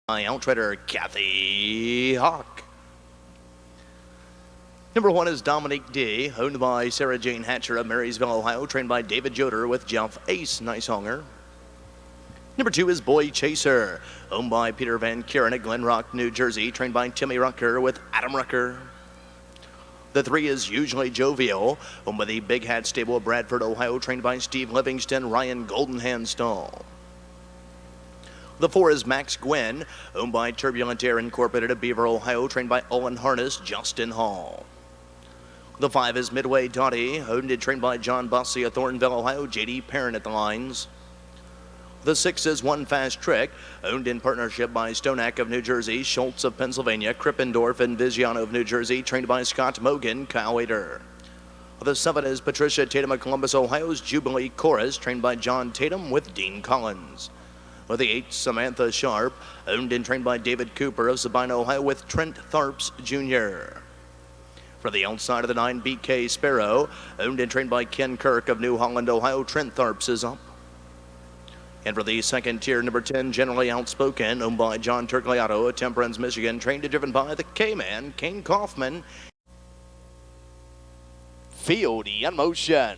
by outrider Kathy Hawk. Number 1 is Dominique D, owned by Sarah Jane Hatcher of Marysville, Ohio, trained by David Joder with Jeff Ace Nicehonger. Number 2 is Boy Chaser, owned by Peter Van Kuren at Glen Rock, New Jersey, trained by Timmy Rucker with Adam Rucker. The 3 is Usually Jovial, owned by the Big Hat Stable of Bradford, Ohio, trained by Steve Livingston, Ryan Goldenhand Stall. The 4 is Max Gwynn, owned by Turbulent Air Incorporated of Beaver, Ohio, trained by Owen Harness, Justin Hall. The 5 is Midway Dottie, owned and trained by John Bussey of Thornville, Ohio, J.D. Perrin at the lines. The 6 is One Fast Trick, owned in partnership by Stonack of New Jersey, Schultz of Pennsylvania, Krippendorf and Vigiano of New Jersey, trained by Scott Mogan, Kyle Wader. The 7 is Patricia Tatum of Columbus, Ohio's Jubilee Chorus, trained by John Tatum with Dean Collins. With the 8, Samantha Sharp, owned and trained by David Cooper of Sabina, Ohio, with Trent Tharps Jr. For the outside of the 9, BK Sparrow, owned and trained by Ken Kirk of New Holland, Ohio, Trent Tharps is up. And for the second tier, number 10, Generally Outspoken, owned by John Turgliato of Temperance, Michigan, trained and driven by the K-Man, Kane Kaufman. Field in motion.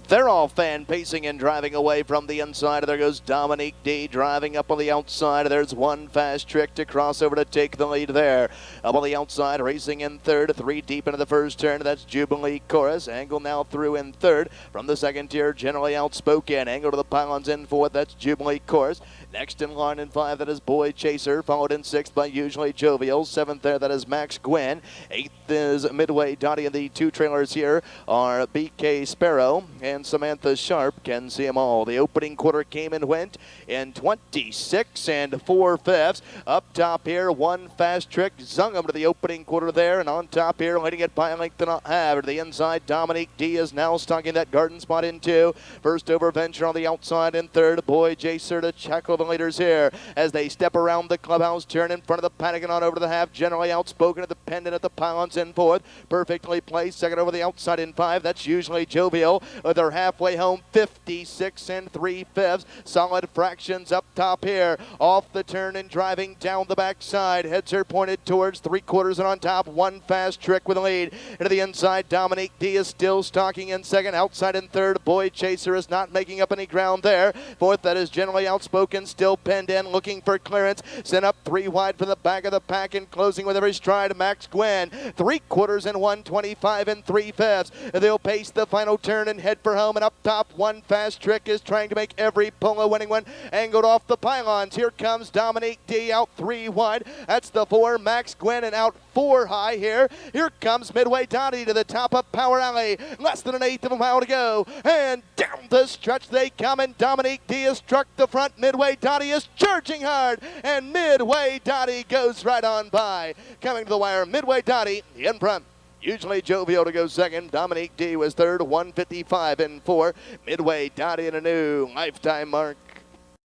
They're all fan pacing and driving away from the inside. There goes Dominique D driving up on the outside. There's One Fast Trick to cross over to take the lead there. Up on the outside, racing in third, 3 deep into the first turn. That's Jubilee Chorus. Angle now through in third. From the second tier, Generally Outspoken. Angle to the pylons in fourth. That's Jubilee Chorus. Next in line in 5, that is Boy Chaser. Followed in 6th by Usually Jovial. 7th there, that is Max Gwynn. 8th is Midway Dottie. And the 2 trailers here are BK Sparrow and Samantha Sharp. Can see them all. The opening quarter came and went in 26 4/5. Up top here, One Fast Trick zung him to the opening quarter there, and on top here, leading it by a length and a half. To the inside, Dominique D is now stalking that garden spot in 2. First over Venture on the outside in 3rd. Boy Chaser to checkle the leaders here as they step around the clubhouse turn in front of the paddock and on over to the half. Generally Outspoken at the pendant at the pylons in 4th. Perfectly placed. Second over the outside in 5. That's Usually Jovial. They're halfway home, 56 3/5. Solid fractions up top here. Off the turn and driving down the backside. Heads are pointed towards 3/4 and on top. One Fast Trick with a lead. Into the inside, Dominique D is still stalking in 2nd. Outside in 3rd. Boy Chaser is not making up any ground there. 4th, that is Generally Outspoken, still penned in, looking for clearance. Sent up 3 wide from the back of the pack and closing with every stride. Max Gwynn, 3/4 and 125 3/5. They'll pace the final turn and head for home. And up top, One Fast Trick is trying to make every pull a winning one. Angled off the pylons. Here comes Dominique D out 3 wide. That's the 4, Max Gwynn, and out 4 high here. Here comes Midway Dottie to the top of Power Alley. Less than an 1/8 of a mile to go. And down the stretch they come, and Dominique D has struck the front. Midway Dottie is charging hard, and Midway Dottie goes right on by. Coming to the wire, Midway Dottie in front. Usually Jovial to go 2nd. Dominique D was 3rd, 155 4. Midway Dottie in a new lifetime mark.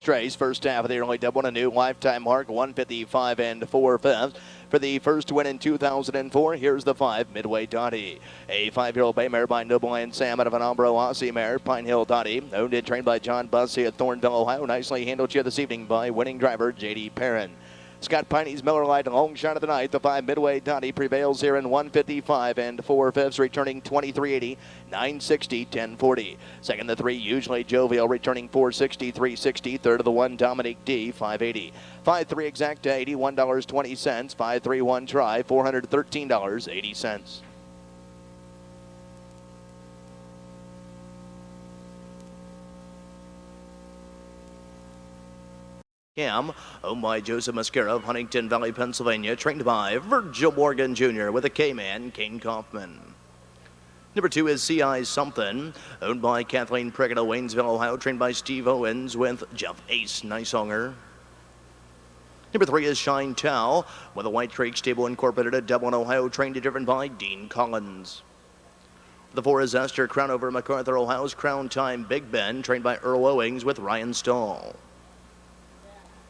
Trace, first half of the early double, a new lifetime mark, 155 4/5. For the first win in 2004, here's the 5, Midway Dottie. A 5-year-old bay mare by Noble and Sam out of an Umbro Aussie mare, Pine Hill Dottie. Owned and trained by John Bussey at Thornville, Ohio. Nicely handled here this evening by winning driver J.D. Perrin. Scott Piney's Miller Lite, long shot of the night. The 5, Midway Dottie, prevails here in 155 4/5, returning 23.80, 960, 1040. Second, the 3, Usually Jovial, returning 460, 360. Third of the 1, Dominique D, 580. 5-3 exacta, $81.20. 5-3-1 try, $413.80. Cam, owned by Joseph Mascara of Huntington Valley, Pennsylvania, trained by Virgil Morgan Jr. with a K-Man, Kane Kaufman. Number 2 is C.I. Something, owned by Kathleen Prickett of Waynesville, Ohio, trained by Steve Owens with Jeff Ace Nicehonger. Number 3 is Shine Towel, with a White Creek Stable Incorporated at Dublin, Ohio, trained and driven by Dean Collins. The 4 is Esther Crownover, MacArthur, Ohio's Crown Time Big Ben, trained by Earl Owings with Ryan Stahl.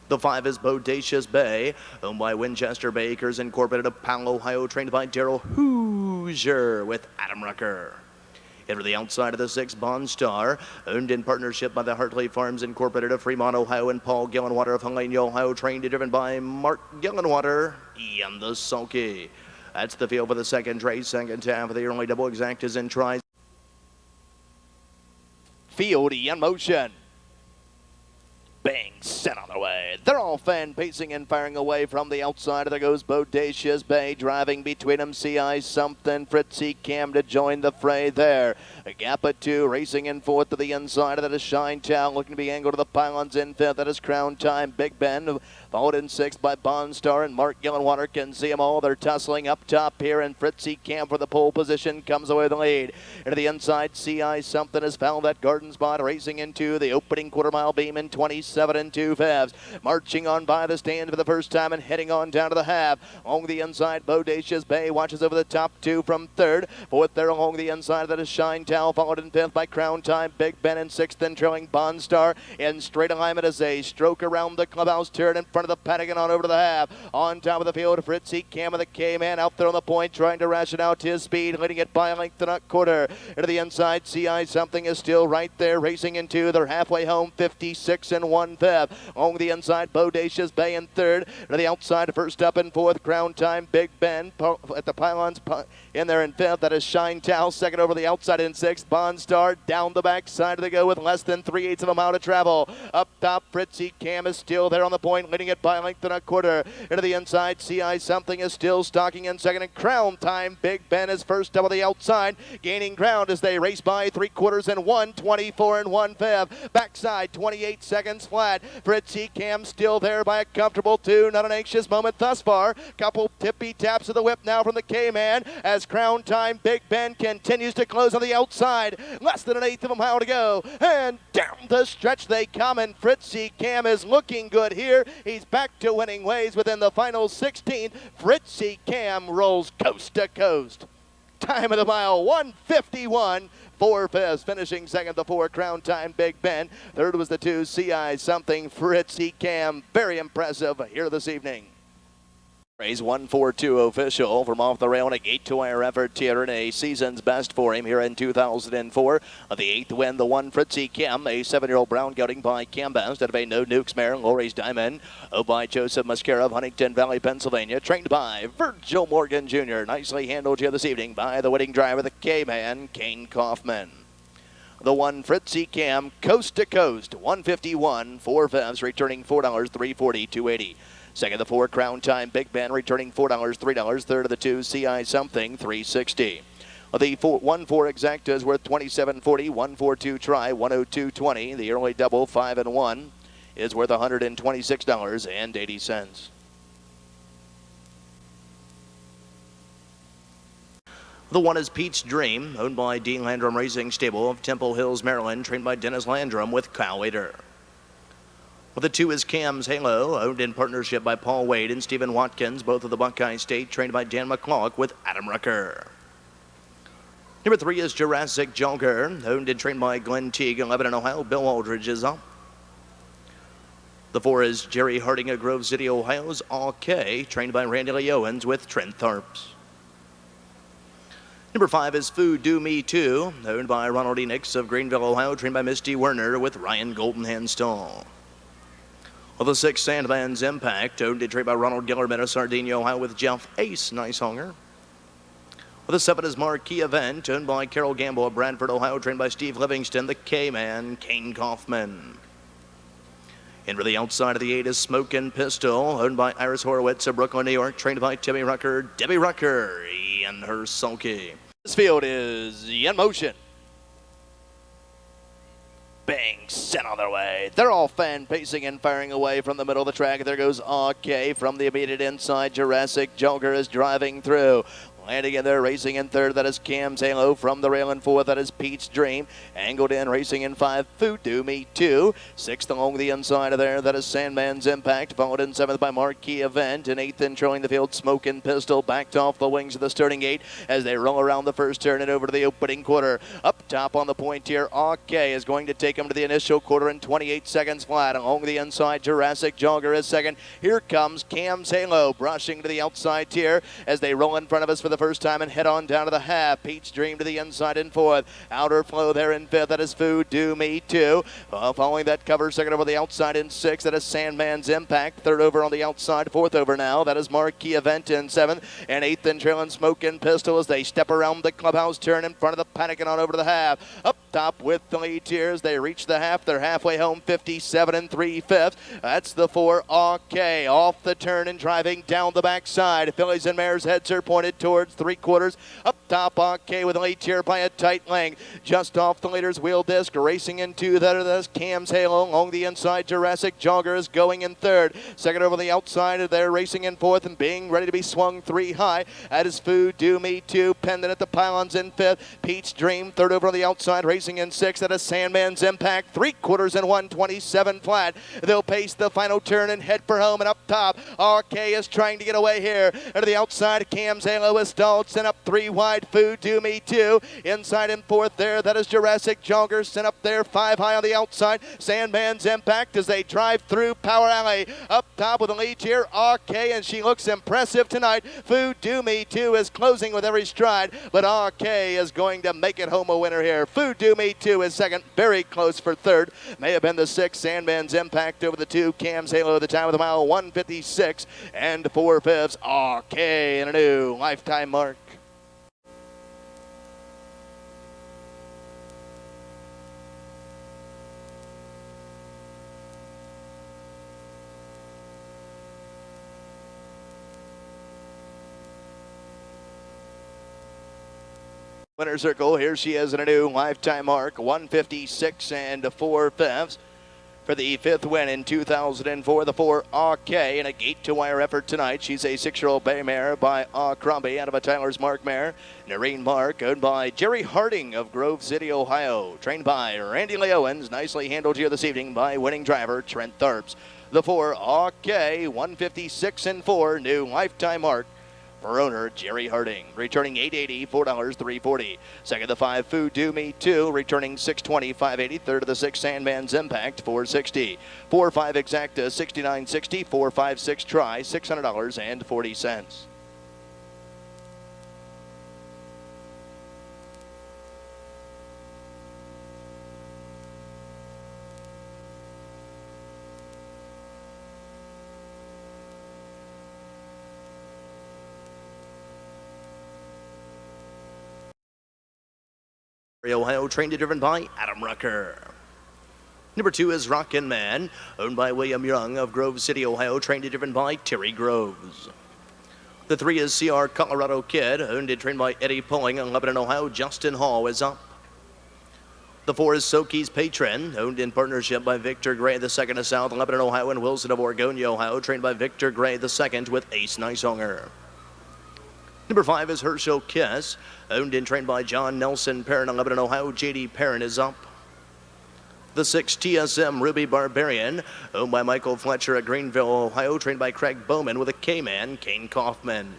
The 5 is Bodacious Bay, owned by Winchester Bay Acres Incorporated of Powell, Ohio, trained by Daryl Hoosier with Adam Rucker. Into the outside of the 6, Bond Star, owned in partnership by the Hartley Farms Incorporated of Fremont, Ohio, and Paul Gillenwater of Helena, Ohio, trained and driven by Mark Gillenwater and the Sulky. That's the field for the second race. Second half of the early double exact is in try. Field in motion. Bang, set on the way. They're all fan pacing and firing away from the outside. There goes Bodacious Bay, driving between them. CI Something, Fritzy Cam to join the fray there. A gap of 2, racing in fourth to the inside. That is Shine Town, looking to be angled to the pylons in fifth. That is Crown Time, Big Ben, followed in sixth by Bond Star and Mark Gillenwater. Can see them all. They're tussling up top here, and Fritzy Cam for the pole position comes away with the lead. Into the inside, CI Something has found that garden spot, racing into the opening quarter mile beam in 27 and 2/5. Marching on by the stand for the first time and heading on down to the half. Along the inside, Bodacious Bay watches over the top 2 from third. Fourth there along the inside, that is Shine Town, followed in fifth by Crown Time, Big Ben in sixth, and trailing Bond Star. In straight alignment as they stroke around the clubhouse turn in front of the paddock and on over to the half. On top of the field, Fritzy Cam of the K-Man out there on the point, trying to ration out his speed, leading it by a length and a quarter. Into the inside, CI Something is still right there, racing into their halfway home, 56 and 1/5. Along the inside, Bodacious Bay in third. To the outside, first up in fourth, Crown Time, Big Ben at the pylons in there in fifth. That is Shine Town, second over the outside in sixth. Bond Star down the backside they go with less than 3/8 of a mile to travel. Up top, Fritzy Cam is still there on the point, leading it by a length and a quarter. Into the inside, CI Something is still stalking in second, and Crown Time, Big Ben is first up on the outside, gaining ground as they race by 3/4 and 1, 24 and 1/5. Backside, 28 seconds flat. Fritzy Cam still there by a comfortable 2. Not an anxious moment thus far. Couple tippy taps of the whip now from the K-Man as Crown Time, Big Ben continues to close on the outside. Less than 1/8 of a mile to go. And down the stretch they come, and Fritzy Cam is looking good here. He's back to winning ways within the final 16th. Fritzy Cam rolls coast to coast. Time of the mile, 1:51. 4/5, finishing second, the 4, Crown Time, Big Ben. Third was the 2, CI Something, Fritzy Cam. Very impressive here this evening. Race 142 official from off the rail and a gate-to-wire effort here in a season's best for him here in 2004. The 8th win, the 1 Fritzy Cam, a 7-year-old brown gelding by Cam Best out of a No Nukes mare, Lori's Diamond, by Joseph Mascara of Huntington Valley, Pennsylvania, trained by Virgil Morgan Jr. Nicely handled here this evening by the winning driver, the K-Man, Kane Kaufman. The 1 Fritzy Cam, coast to coast, 151, 4/5, returning $4, $340, $280. Second, the 4, Crown Time, Big Ben, returning $4, $3. Third of the 2, CI Something, $360. The 1-4 exacta is worth $27.40. 1-4-2 try, $102.20. The early double, 5 and 1, is worth $126.80. The 1 is Pete's Dream, owned by Dean Landrum Racing Stable of Temple Hills, Maryland, trained by Dennis Landrum with Kyle Wader. Well, the 2 is Cam's Halo, owned in partnership by Paul Wade and Stephen Watkins, both of the Buckeye State, trained by Dan McCulloch with Adam Rucker. Number 3 is Jurassic Jogger, owned and trained by Glenn Teague in Lebanon, Ohio. Bill Aldridge is up. The 4 is Jerry Harding of Grove City, Ohio's OK, trained by Randy Lee Owens with Trent Tharps. Number 5 is Food Do Me Too, owned by Ronald E. Nix of Greenville, Ohio, trained by Misty Werner with Ryan Goldenhand Stall. Well, the 6, Sandman's Impact, owned and trained by Ronald Gillerman of Sardinia, Ohio, with Jeff Ace Nicehonger. Well, the 7 is Marquee Event, owned by Carol Gamble of Bradford, Ohio, trained by Steve Livingston, the K-Man, Kane Kaufman. And for the outside of the 8 is Smokin' Pistol, owned by Iris Horowitz of Brooklyn, New York, trained by Timmy Rucker, Debbie Rucker, and her sulky. This field is in motion. Bang, set on their way. They're all fan pacing and firing away from the middle of the track. There goes OK from the immediate inside. Jurassic Joker is driving through. Landing in there, racing in third, that is Cam's Halo. From the rail in fourth, that is Pete's Dream. Angled in, racing in 5, Food Do Me Too. Sixth along the inside of there, that is Sandman's Impact. Followed in seventh by Marquee Event. In eighth, and trailing the field, Smokin' Pistol. Backed off the wings of the starting gate as they roll around the first turn and over to the opening quarter. Up top on the point here, OK is going to take them to the initial quarter in 28 seconds flat. Along the inside, Jurassic Jogger is second. Here comes Cam's Halo, brushing to the outside here as they roll in front of us for the the first time and head on down to the half. Pete's Dream to the inside in fourth. Outer Flow there in fifth. That is Food Do Me Too. Following that cover, second over the outside in sixth. That is Sandman's Impact. Third over on the outside. Fourth over now. That is Marquee Event in seventh. And eighth and trailing Smokin' Pistol as they step around the clubhouse turn in front of the Panic and on over to the half. Up top with the lead tiers. They reach the half. They're halfway home, 57 and 3/5. That's the 4 OK. Off the turn and driving down the backside. Fillies and Mares heads are pointed towards 3/4. Up top, OK with the lead tier by a tight length. Just off the leader's wheel disc. Racing into that is Cam's Halo along the inside. Jurassic Jogger is going in third. Second over the outside. They're racing in fourth and being ready to be swung 3 high. That is Food Do Me Too. Pendant at the pylons in fifth. Pete's Dream. Third over on the outside. Racing in sixth. That is Sandman's Impact. 3/4 and 127 flat. They'll pace the final turn and head for home. And up top, RK is trying to get away here. And to the outside, Cam's Halo is stalled. Sent up 3 wide. Food Do Me Too. Inside in fourth there. That is Jurassic Jogger. Sent up there 5 high on the outside. Sandman's Impact as they drive through Power Alley. Up top with the lead here, RK, and she looks impressive tonight. Food Do Me Too is closing with every stride, but RK is going to make it home a winner here. Food Do Me Too is second, very close for third. May have been the 6th. Sandman's Impact over the 2. Cam's Halo, the time of the mile, 1:56 and 4/5. RK in a new lifetime mark. Winner circle, here she is in a new lifetime mark, 1:56 and 4/5 for the 5th win in 2004. The 4 RK in a gate-to-wire effort tonight. She's a 6-year-old bay mare by Crombie out of a Tyler's Mark mare. Noreen Mark, owned by Jerry Harding of Grove City, Ohio. Trained by Randy Lee Owens. Nicely handled here this evening by winning driver Trent Tharps. The 4 RK, 1:56 and 4, new lifetime mark for owner Jerry Harding. Returning $8.80, $4, $3.40. Second, the 5 Food Do Me Too, returning $6.20, $5.80. Third of the 6 Sandman's Impact, $4.60. 4-5 Exacta, $69.60. 4-5-6 Try, $600.40. Ohio, trained and driven by Adam Rucker. Number 2 is Rockin' Man, owned by William Young of Grove City, Ohio, trained and driven by Terry Groves. The 3 is CR Colorado Kid, owned and trained by Eddie Pulling in Lebanon, Ohio. Justin Hall is up. The 4 is Soki's Patron, owned in partnership by Victor Gray II of South Lebanon, Ohio, and Wilson of Oregonia, Ohio, trained by Victor Gray II with Ace Nicehonger. Number 5 is Herschel Kiss, owned and trained by John Nelson Perrin in Lebanon, Ohio. J.D. Perrin is up. The 6 TSM Ruby Barbarian, owned by Michael Fletcher at Greenville, Ohio, trained by Craig Bowman with a K-Man, Kane Kaufman.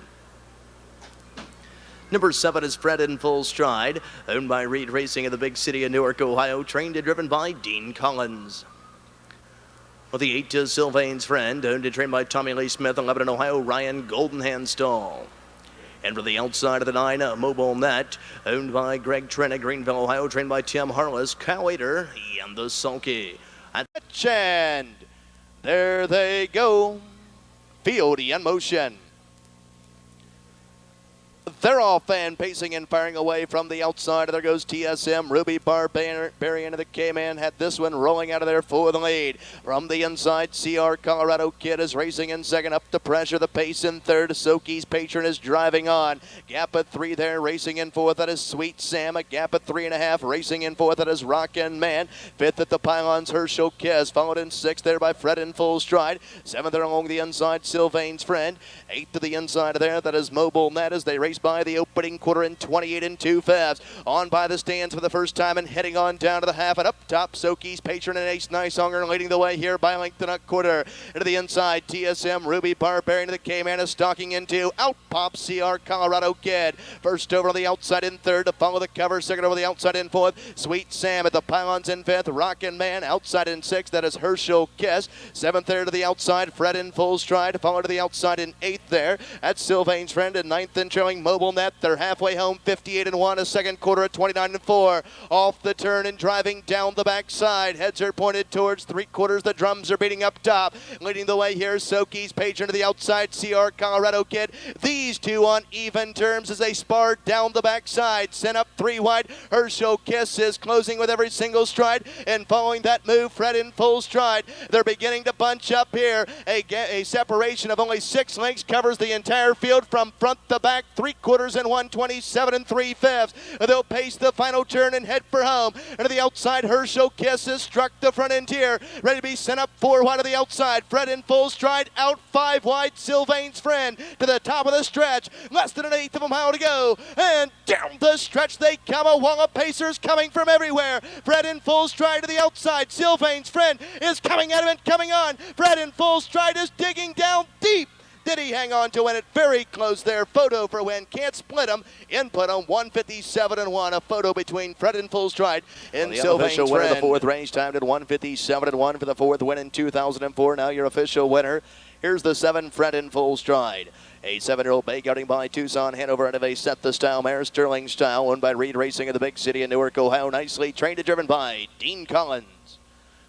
Number 7 is Fred in Full Stride, owned by Reed Racing in the big city of Newark, Ohio, trained and driven by Dean Collins. Well, the 8 is Sylvain's Friend, owned and trained by Tommy Lee Smith in Lebanon, Ohio. Ryan Goldenhand Stall. And for the outside of the 9, Mobile Net, owned by Greg Trent at Greenville, Ohio, trained by Tim Harless, Cal Ader, and the Sulky. And there they go. Fieldy in motion. They're all fan pacing and firing away from the outside. There goes TSM. Ruby Barbarian of the K-Man had this one rolling out of there for the lead. From the inside, CR Colorado Kid is racing in second. Up to pressure the pace in third. Soki's Patron is driving on. Gap at 3 there, racing in fourth. That is Sweet Sam. A gap at 3.5, racing in fourth. That is Rockin' Man. Fifth at the pylons, Herschel Kiss. Followed in sixth there by Fred in Full Stride. Seventh there along the inside, Sylvain's Friend. Eighth to the inside of there, that is Mobile Net as they race by the opening quarter in 28 and 2/5. On by the stands for the first time and heading on down to the half, and up top Soki's Patron and Ace Nicehonger leading the way here by length and a quarter. Into the inside, TSM Ruby Barbarian of the K-Man is stalking into. Out pops CR Colorado Kid. First over on the outside in third to follow the cover. Second over the outside in fourth. Sweet Sam at the pylons in fifth. Rockin' Man outside in sixth. That is Herschel Kiss. Seventh there to the outside. Fred in Full Stride. Followed to the outside in eighth there. That's Sylvain's Friend. And ninth and trailing Mobile double net. They're halfway home, 58-1, a second quarter at 29-4. Off the turn and driving down the backside. Heads are pointed towards three quarters. The drums are beating up top. Leading the way here, Soki's Pager to the outside. CR Colorado Kid. These two on even terms as they spar down the backside. Sent up three wide. Herschel Kiss is closing with every single stride. And following that move, Fred in full stride. They're beginning to bunch up here. A separation of only 6 lengths covers the entire field from front to back. 3/4 and 127 3/5. They'll pace the final turn and head for home. And to the outside, Herschel Kiss has struck the front end here. Ready to be sent up 4 wide to the outside. Fred in full stride. Out 5 wide. Sylvain's Friend to the top of the stretch. Less than an eighth of a mile to go. And down the stretch they come. A wall of pacers coming from everywhere. Fred in full stride to the outside. Sylvain's Friend is coming at him and coming on. Fred in full stride is digging down deep. Did he hang on to win it? Very close there. Photo for win. Can't split him. Input on 157-1. A photo between Fred in full stride and Sylvain's Friend. Winner of the fourth range timed at 157-1 for the fourth win in 2004. Now your official winner. Here's the 7 Fred in full stride. A 7-year-old bay guarding by Tucson, Hanover, and of a Set the Style mare, Sterling Style, owned by Reed Racing of the big city in Newark, Ohio. Nicely trained and driven by Dean Collins.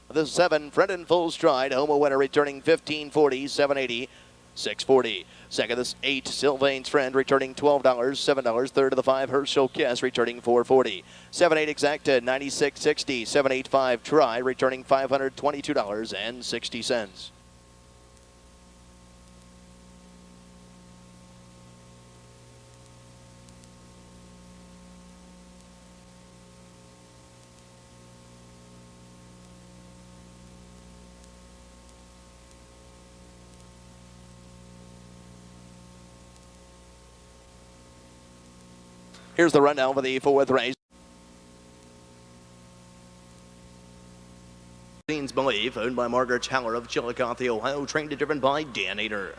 The 7 Fred in full stride. Home a winner returning 1540, 780. 640. Second, this 8 Sylvain's Friend returning $12, $7. Third of the 5 Herschel Kiss returning $440. 7-8 exacta $96.60. 7-8-5 Try returning $522.60. Here's the rundown for the fourth race. Scenes Believe, owned by Margaret Haller of Chillicothe, Ohio, trained and driven by Dan Ader.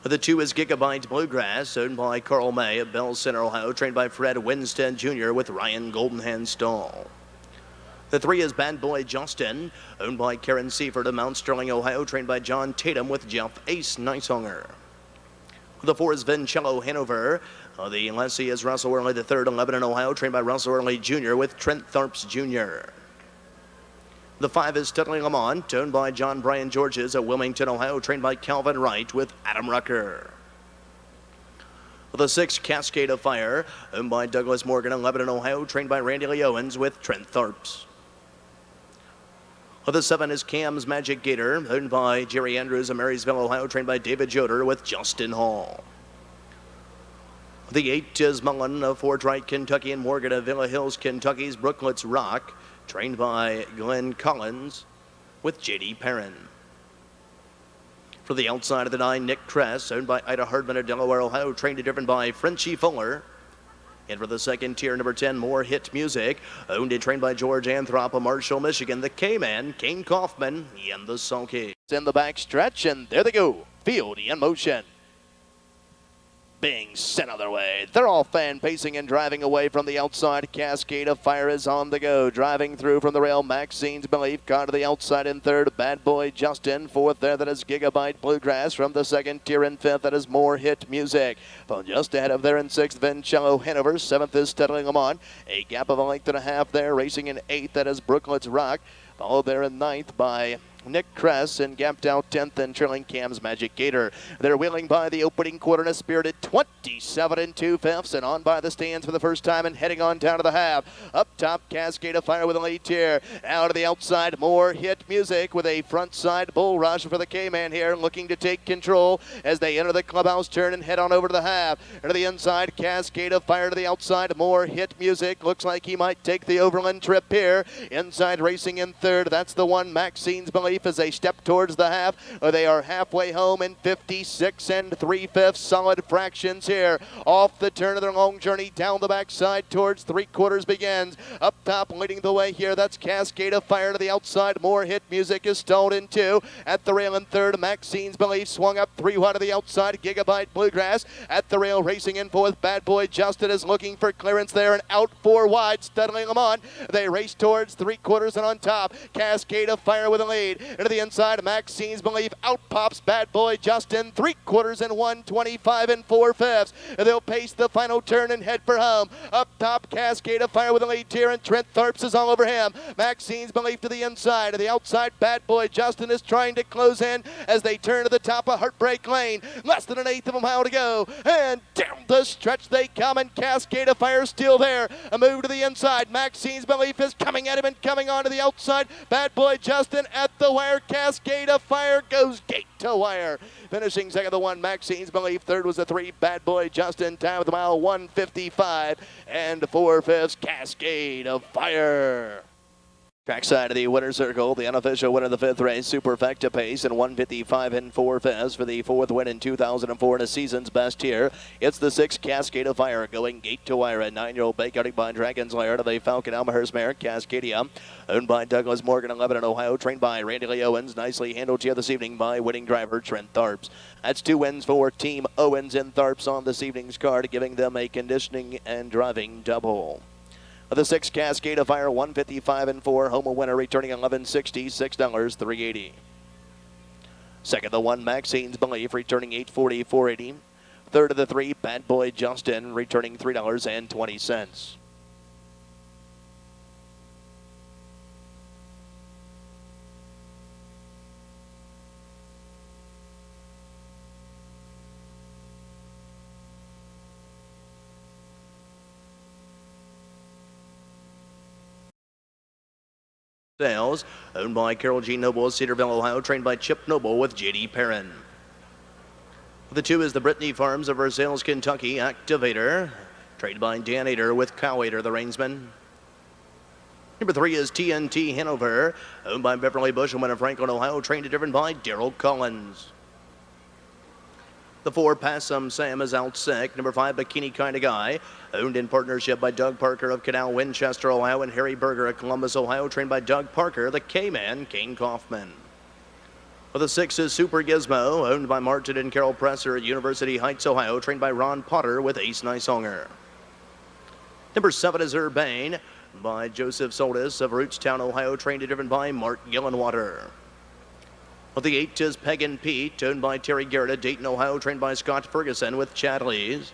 The 2 is Gigabyte Bluegrass, owned by Carl May of Bell Center, Ohio, trained by Fred Winstead Jr. with Ryan Goldenhand Stall. The 3 is Bad Boy Justin, owned by Karen Seifert of Mount Sterling, Ohio, trained by John Tatum with Jeff Ace Nicehonger. The 4 is Vincello Hanover. The lessee is Russell Early III, 11 in Ohio, trained by Russell Early Jr. with Trent Tharps Jr. The 5 is Studley Lamont, owned by John Brian Georges of Wilmington, Ohio, trained by Calvin Wright with Adam Rucker. The 6, Cascade of Fire, owned by Douglas Morgan, 11 in Ohio, trained by Randy Lee Owens with Trent Tharps. The 7 is Cam's Magic Gator, owned by Jerry Andrews of Marysville, Ohio, trained by David Joder with Justin Hall. The 8 is Mullen of Fort Wright, Kentucky, and Morgan of Villa Hills, Kentucky's Brooklets Rock, trained by Glenn Collins with J.D. Perrin. For the outside of the 9, Nick Kress, owned by Ida Hardman of Delaware, Ohio, trained and driven by Frenchie Fuller. And for the second tier, number 10, More Hit Music, owned and trained by George Anthrop of Marshall, Michigan. The K-Man, Kane Kaufman, and the Sulky. In the back stretch, and there they go. Field in motion. Being sent other way. They're all fan pacing and driving away from the outside. Cascade of Fire is on the go. Driving through from the rail. Maxine's Belief. Car to the outside in third. Bad Boy Justin. Fourth there. That is Gigabyte Bluegrass. From the second tier in fifth. That is More Hit Music. Well, just ahead of there in sixth. Vincello Hanover. Seventh is Studley Lamont. A gap of a length and a half there. Racing in eighth. That is Brooklets Rock. Followed there in ninth by Nick Kress, and gapped out 10th and trailing Cam's Magic Gator. They're wheeling by the opening quarter in a spirited 27 2/5 and on by the stands for the first time and heading on down to the half. Up top, Cascade of Fire with a lead tier. Out to the outside, More Hit Music with a front side bull rush for the K-Man here, looking to take control as they enter the clubhouse turn and head on over to the half. To the inside, Cascade of Fire to the outside, More Hit Music. Looks like he might take the overland trip here. Inside racing in third, that's the 1, Maxine's Belief, as they step towards the half. They are halfway home in 56 3/5 solid fractions here. Off the turn of their long journey down the backside towards three quarters begins. Up top leading the way here, that's Cascade of Fire to the outside. More Hit Music is stalled in two. At the rail in third, Maxine's Belief swung up 3 wide to the outside. Gigabyte Bluegrass at the rail racing in fourth. Bad Boy Justin is looking for clearance there and out 4 wide, Studley Lamont. They race towards three quarters and on top, Cascade of Fire with a lead. Into the inside, Maxine's Belief. Out pops Bad Boy Justin. 3/4 and 125 and 4/5. They'll pace the final turn and head for home. Up top, Cascade of Fire with a lead here, and Trent Tharps is all over him. Maxine's Belief to the inside. To the outside, Bad Boy Justin is trying to close in as they turn to the top of Heartbreak Lane. Less than an eighth of a mile to go. And down the stretch they come, and Cascade of Fire still there. A move to the inside. Maxine's Belief is coming at him and coming on to the outside. Bad Boy Justin at the wire. Cascade of Fire goes gate to wire. Finishing second, the 1, Maxine's Belief. Third was the 3, Bad Boy Justin. Time of the mile, 1:55 and 4/5. Cascade of Fire. Trackside of the winner's circle, the unofficial winner of the 5th race, Superfecta pace, and 1:55 and 4/5 for the 4th win in 2004 and a season's best here. It's the 6, Cascade of Fire, going gate to wire at 9-year-old Bay Cutting by Dragon's Lair to the Falcon Elmhurst mare, Cascadia, owned by Douglas Morgan, 11 in Ohio, trained by Randy Lee Owens, nicely handled here this evening by winning driver Trent Tharps. That's 2 wins for Team Owens and Tharps on this evening's card, giving them a conditioning and driving double. The 6, Cascade of Fire, 1:55 and 4. Home winner returning $11.60, $6, $3.80. Second, the 1, Maxine's Belief, returning $8.40, $4.80. Third of the 3, Bad Boy Justin, returning $3.20. Sales, owned by Carol G. Noble of Cedarville, Ohio, trained by Chip Noble with J.D. Perrin. The 2 is the Brittany Farms of Versailles, Kentucky, Activator, trained by Dan Ader with Cow Ader, the reinsman. Number 3 is TNT Hanover, owned by Beverly Bush and winner Franklin, Ohio, trained and driven by Darrell Collins. The 4, Passum Sam is out sick. Number 5, Bikini Kinda Guy, owned in partnership by Doug Parker of Canal, Winchester, Ohio, and Harry Berger of Columbus, Ohio, trained by Doug Parker, the K-Man, Kane Kaufman. For the 6 is Super Gizmo, owned by Martin and Carol Presser at University Heights, Ohio, trained by Ron Potter with Ace Nicehonger. Number 7 is Urbane, by Joseph Soldis of Rootstown, Ohio, trained and driven by Mark Gillenwater. Well, the 8 is Peg and Pete, owned by Terry Garrett at Dayton, Ohio, trained by Scott Ferguson with Chad Lees.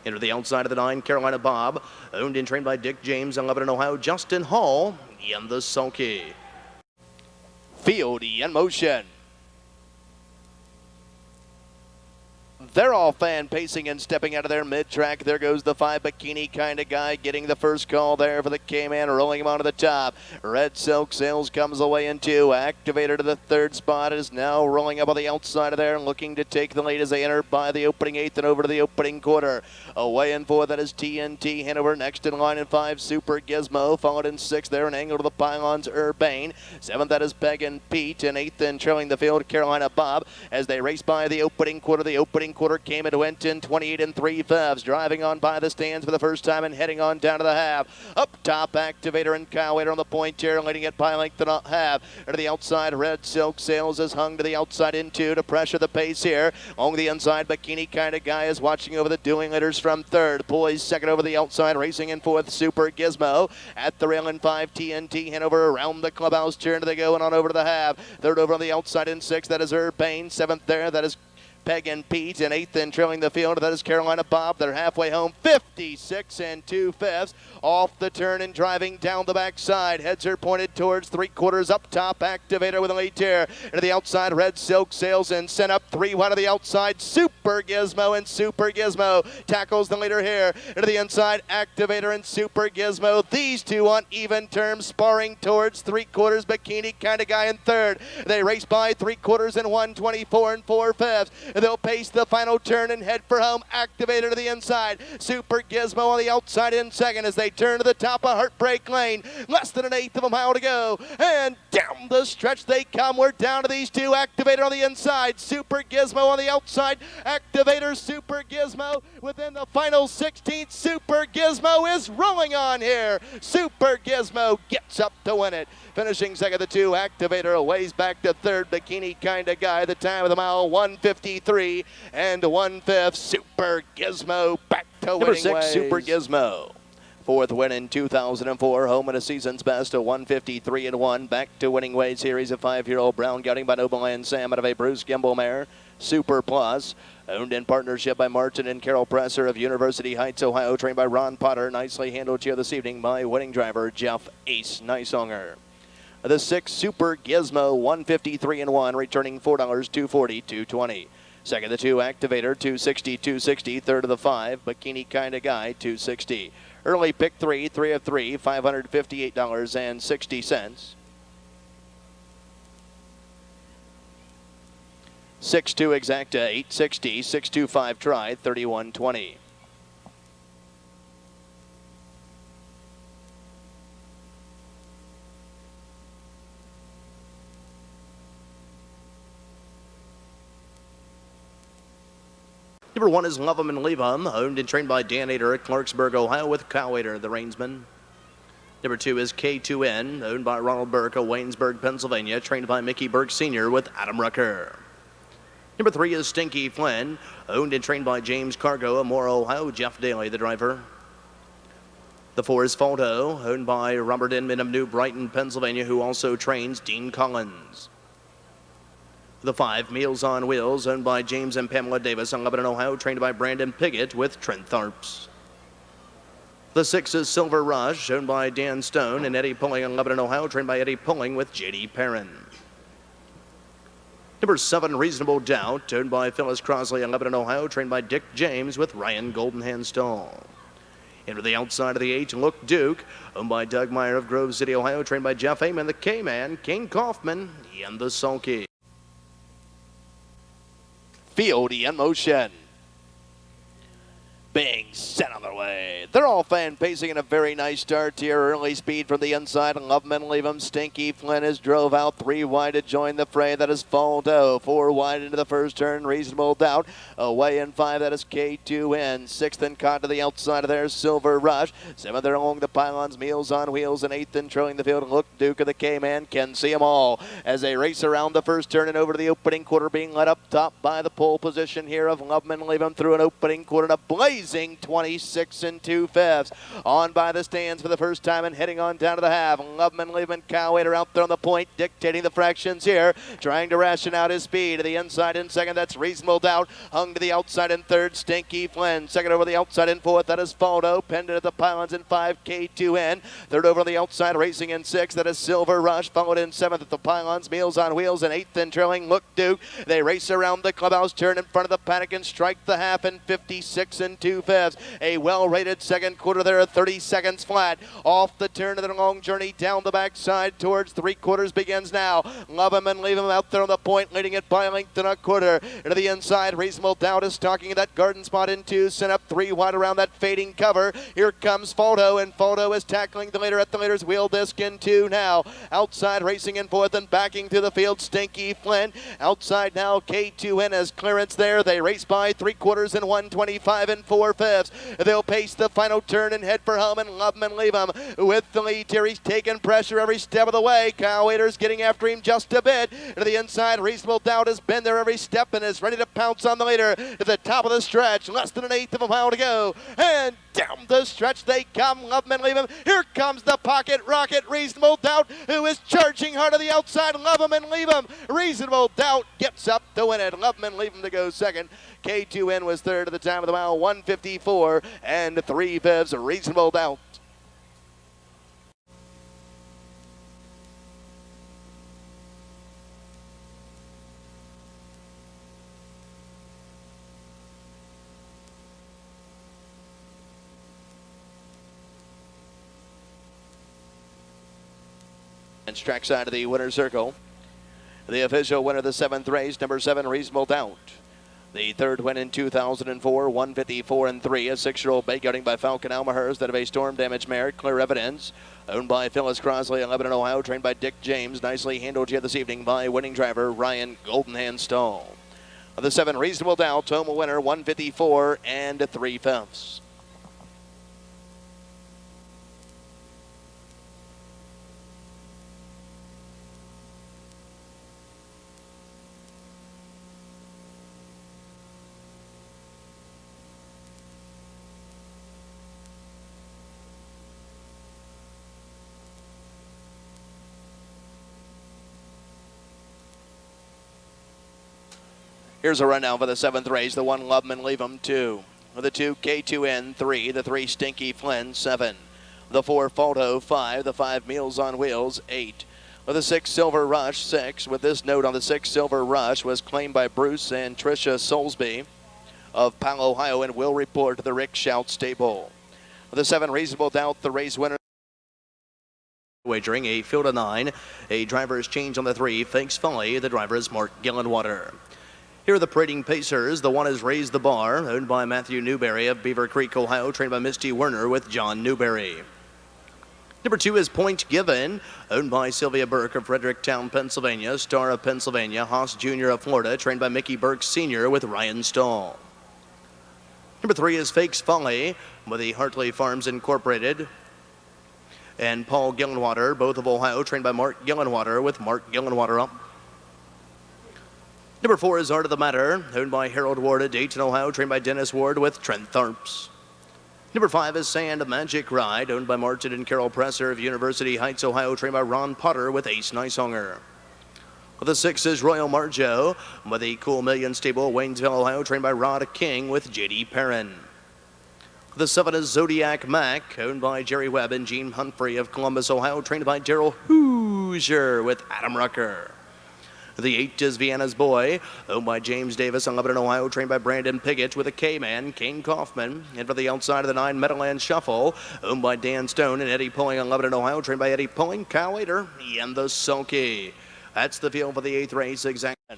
Into the outside of the 9, Carolina Bob, owned and trained by Dick James, 11 in Ohio, Justin Hall, in the sulky. Field in motion. They're all fan pacing and stepping out of their mid-track. There goes the 5, Bikini Kinda Guy, getting the first call there for the K-Man, rolling him onto the top. Red Silk Sales comes away in 2. Activator to the 3rd spot is now rolling up on the outside of there, looking to take the lead as they enter by the opening 8th and over to the opening quarter. Away in 4, that is TNT Hanover. Next in line in 5, Super Gizmo. Followed in 6 there, an angle to the pylons, Urbane. 7th, that is Peg and Pete. And 8th, and trailing the field, Carolina Bob, as they race by the opening quarter. The opening quarter came and went in 28 and 3/5, driving on by the stands for the first time and heading on down to the half. Up top, Activator and Cow Ader on the point here, leading it by length and a half. To the outside, Red Silk Sales is hung to the outside in 2 to pressure the pace here. On the inside, Bikini Kinda Guy is watching over the dueling leaders from 3rd. Poised 2nd over the outside, racing in 4th, Super Gizmo. At the rail in 5, TNT Hanover. Around the clubhouse turn they go and on over to the half. 3rd over on the outside in 6, that is Urbane. 7th there, that is Peg and Pete, and 8th and trailing the field, that is Carolina Bob. They're halfway home, 56 and 2/5. Off the turn and driving down the backside. Heads are pointed towards 3/4 up top. Activator with a lead here. Into the outside, Red Silk Sales and sent up 3 wide to the outside. Super Gizmo, and Super Gizmo tackles the leader here. Into the inside, Activator and Super Gizmo. These 2 on even terms, sparring towards 3/4. Bikini Kinda Guy in 3rd. They race by 3/4 and 124 and 4/5. They'll pace the final turn and head for home. Activator to the inside. Super Gizmo on the outside in 2nd as they turn to the top of Heartbreak Lane. Less than an eighth of a mile to go. And down the stretch they come. We're down to these 2. Activator on the inside. Super Gizmo on the outside. Activator, Super Gizmo within the final 16th. Super Gizmo is rolling on here. Super Gizmo gets up to win it. Finishing second, the 2, Activator, a ways back to 3rd, Bikini Kinda Guy. The time of the mile, 1:53 and 1/5. Super Gizmo back to winning ways. Number 6, Super Gizmo. Fourth win in 2004, home in a season's best, a 153-1. Back to winning ways here. He's a 5-year-old brown gelding by Nobleland Sam out of a Bruce Gimbel mare, Super Plus. Owned in partnership by Martin and Carol Presser of University Heights, Ohio. Trained by Ron Potter. Nicely handled here this evening by winning driver Jeff Ace Neisonger. The 6 Super Gizmo, 153-1, returning $4, 240, 220. Second, the 2 Activator, 260, 260. Third of the 5, Bikini Kinda Guy, 260. Early pick 3, 3 of 3, $558.60. 6-2 Exacta, 860, 625 Try, 3120. Number 1 is Love 'Em and Leave 'Em, owned and trained by Dan Ader at Clarksburg, Ohio, with Kyle Ader, the reinsman. Number 2 is K2N, owned by Ronald Burke of Waynesburg, Pennsylvania, trained by Mickey Burke Sr. with Adam Rucker. Number 3 is Stinky Flynn, owned and trained by James Cargo of Moore, Ohio, Jeff Daly, the driver. The 4 is Faldo, owned by Robert Inman of New Brighton, Pennsylvania, who also trains Dean Collins. The 5, Meals on Wheels, owned by James and Pamela Davis in Lebanon, Ohio, trained by Brandon Piggott with Trent Tharps. The 6 is Silver Rush, owned by Dan Stone and Eddie Pulling in Lebanon, Ohio, trained by Eddie Pulling with J.D. Perrin. Number 7, Reasonable Doubt, owned by Phyllis Crosley in Lebanon, Ohio, trained by Dick James with Ryan Goldenhand Stall. Into the outside of the 8, Look Duke, owned by Doug Meyer of Grove City, Ohio, trained by Jeff Heyman, the K-Man, King Kaufman, and the Sulky. Field in motion. Being set on their way. They're all fan pacing in a very nice start here. Early speed from the inside. Love 'Em and Leave 'Em. Stinky Flynn has drove out 3 wide to join the fray. That is Faldo. 4 wide into the first turn. Reasonable Doubt. Away in 5. That is K2N. 6th and caught to the outside of there. Silver Rush. 7th there along the pylons. Meals on Wheels. And 8th and trailing the field. Look Duke of the K-Man. Can see them all as they race around the first turn and over to the opening quarter, being led up top by the pole position here of Love 'Em and Leave 'Em through an opening quarter. And a blazing 26 2/5. On by the stands for the first time and heading on down to the half. Love 'Em and Leave 'Em and Kyle Wader out there on the point, dictating the fractions here, trying to ration out his speed. To the inside in second, that's Reasonable Doubt. Hung to the outside in third, Stinky Flynn. Second over the outside in fourth, that is Faldo. Pendant at the pylons in 5, K2N. Third over on the outside, racing in 6, that is Silver Rush. Followed in 7th at the pylons, Meals on Wheels. And 8th and trailing, Look Duke. They race around the clubhouse turn in front of the paddock and strike the half in 56 2/5. A well-rated second quarter there at 30 seconds flat. Off the turn of their long journey down the backside towards 3/4 begins now. Love 'Em and Leave 'Em out there on the point, leading it by a length and a quarter. Into the inside, Reasonable Doubt is stalking at that garden spot in 2, sent up 3 wide around that fading cover. Here comes Faldo, and Faldo is tackling the leader at the leader's wheel disc in 2 now. Outside racing in 4th and backing through the field, Stinky Flynn. Outside now, K2N has clearance there. They race by 3/4 in 125 4/5. They'll pace the final turn and head for home, and Love 'Em and Leave 'Em with the lead here. He's taking pressure every step of the way. Kyle Wader's getting after him just a bit. To the inside, Reasonable Doubt has been there every step and is ready to pounce on the leader to the top of the stretch. Less than an 1/8 of a mile to go. And down the stretch they come. Love 'Em and Leave 'Em. Here comes the pocket rocket. Reasonable Doubt, who is charging hard to the outside. Love 'Em and Leave 'Em. Reasonable Doubt gets up to win it. Love 'Em and Leave 'Em to go second. K2N was third at the time of the mile, 154 3/5. Reasonable Doubt. And track side of the winner's circle. The official winner of the 7th race, number 7, Reasonable Doubt. The third win in 2004, 154 3. A 6-year-old bay gelding by Falcon Almahurst that of a storm damaged mare, Clear Evidence. Owned by Phyllis Crosley in Lebanon, Ohio. Trained by Dick James. Nicely handled here this evening by winning driver Ryan Goldenhand Stall. Of the 7, Reasonable Doubt, home winner, 154 3/5. Here's a rundown for the 7th race. The 1 Love 'em and Leave 'em 2. The 2 K2N 3. The 3 Stinky Flynn 7. The 4 Faldo 5. The 5 Meals on Wheels 8. With the 6 Silver Rush 6. With this note on the 6 Silver Rush was claimed by Bruce and Tricia Soulsby of Powell, Ohio, and will report to the Rick Shout stable. With the 7 Reasonable Doubt, the race winner. Wagering a field of 9. A driver's change on the 3 Fakes Folly. The driver is Mark Gillenwater. Here are the parading pacers. The 1 is Raise the Bar, owned by Matthew Newberry of Beaver Creek, Ohio, trained by Misty Werner with John Newberry. Number 2 is Point Given, owned by Sylvia Burke of Fredericktown, Pennsylvania, Star of Pennsylvania, Haas Jr. of Florida, trained by Mickey Burke Sr. with Ryan Stahl. Number 3 is Fakes Folly, with the Hartley Farms Incorporated and Paul Gillenwater, both of Ohio, trained by Mark Gillenwater with Mark Gillenwater up. Number 4 is Art of the Matter, owned by Harold Ward of Dayton, Ohio, trained by Dennis Ward with Trent Tharps. Number 5 is Sand Magic Ride, owned by Martin and Carol Presser of University Heights, Ohio, trained by Ron Potter with Ace Nicehonger. The 6 is Royal Marjo, with the Cool Million stable, Waynesville, Ohio, trained by Rod King with J.D. Perrin. The 7 is Zodiac Mac, owned by Jerry Webb and Gene Humphrey of Columbus, Ohio, trained by Daryl Hoosier with Adam Rucker. The 8 is Vienna's Boy, owned by James Davis in Lebanon, Ohio, trained by Brandon Piggott with a K-Man, Kane Kaufman. And for the outside of the 9, Meadowland Shuffle, owned by Dan Stone and Eddie Pulling in Lebanon, Ohio, trained by Eddie Pulling, Kyle Later, and the Sulky. That's the field for the 8th race, exactly.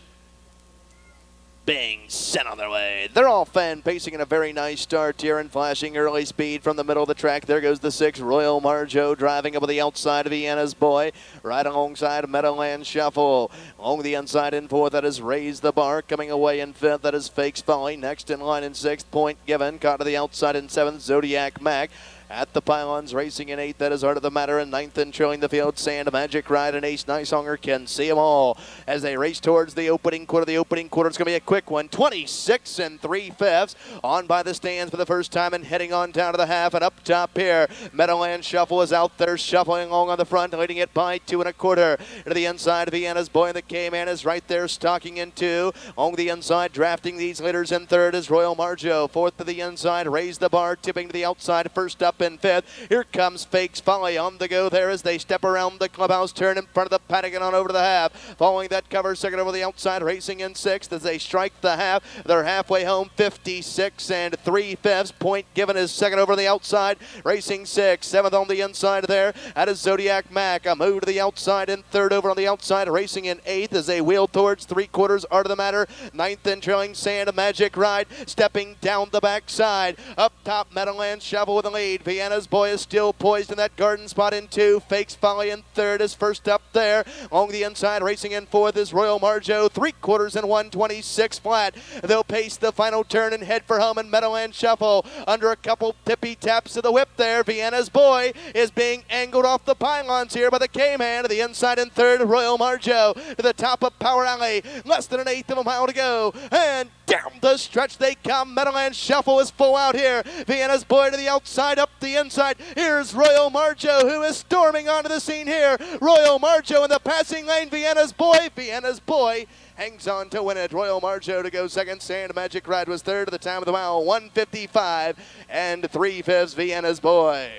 Being sent on their way. They're all fan pacing in a very nice start here and flashing early speed from the middle of the track. There goes the 6 Royal Marjo driving up on the outside of Vienna's Boy, right alongside Meadowland Shuffle. Along the inside in 4th, that is Raise the Bar. Coming away in 5th, that is Fakes Folly. Next in line in 6th, Point Given. Caught to the outside in 7th, Zodiac Mac. At the pylons, racing in 8th, that is Art of the Matter. In 9th and trailing the field, Sand Magic Ride and Ace Nicehonger can see them all as they race towards the opening quarter. The opening quarter is going to be a quick one. 26 3/5 on by the stands for the first time and heading on down to the half. And up top here, Meadowland Shuffle is out there shuffling along on the front, leading it by 2 1/4. To the inside, Vienna's Boy and the K-Man is right there stalking in 2. On the inside, drafting these leaders in 3rd is Royal Marjo. 4th to the inside, Raise the Bar, tipping to the outside. First up in 5th. Here comes Fakes Folly on the go there as they step around the clubhouse turn in front of the paddock and on over to the half. Following that cover, second over the outside, racing in 6th as they strike the half. They're halfway home, 56 3/5. Point Given is second over the outside, racing 6th. 7th on the inside there. That is Zodiac Mac. A move to the outside and 3rd over on the outside, racing in 8th as they wheel towards 3/4 Art of the Matter. 9th and trailing Sand Magic Ride, stepping down the backside. Up top, Meadowland Shuffle with the lead. Vienna's Boy is still poised in that garden spot in 2. Fakes Folly in 3rd is first up there. Along the inside, racing in 4th is Royal Marjo. 3/4 and 126 flat. They'll pace the final turn and head for home in Meadowland Shuffle. Under a couple tippy taps of the whip there, Vienna's Boy is being angled off the pylons here by the K-Man. To the inside in 3rd, Royal Marjo. To the top of Power Alley. Less than an 1/8 of a mile to go. And down the stretch they come. Meadowland Shuffle is full out here. Vienna's Boy to the outside, up the inside. Here's Royal Marjo, who is storming onto the scene here. Royal Marjo in the passing lane. Vienna's Boy. Vienna's Boy hangs on to win it. Royal Marjo to go second. Sand Magic Ride was 3rd at the time of the mile. 1:55 3/5. Vienna's Boy.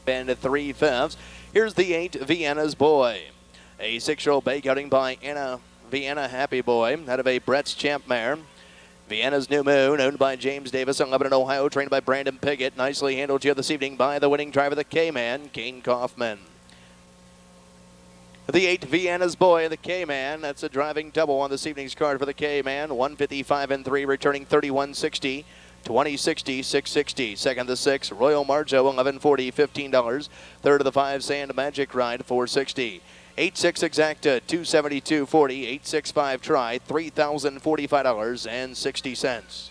And 3/5. Here's the 8 Vienna's Boy. A 6-year-old bay cutting by Anna Vienna Happy Boy out of a Brett's Champ mare. Vienna's New Moon, owned by James Davis in Lebanon, Ohio, trained by Brandon Piggott. Nicely handled here this evening by the winning driver, the K-Man, Kane Kaufman. The 8 Vienna's Boy, the K-Man. That's a driving double on this evening's card for the K-Man. 1:55 3, returning 31.60. 20.60, 6.60. Second the 6, Royal Marjo, 11.40, $15. Third of the 5, Sand Magic Ride, 4.60. 8.6 Exacta, 272.40. 8.65 Try, $3,045.60.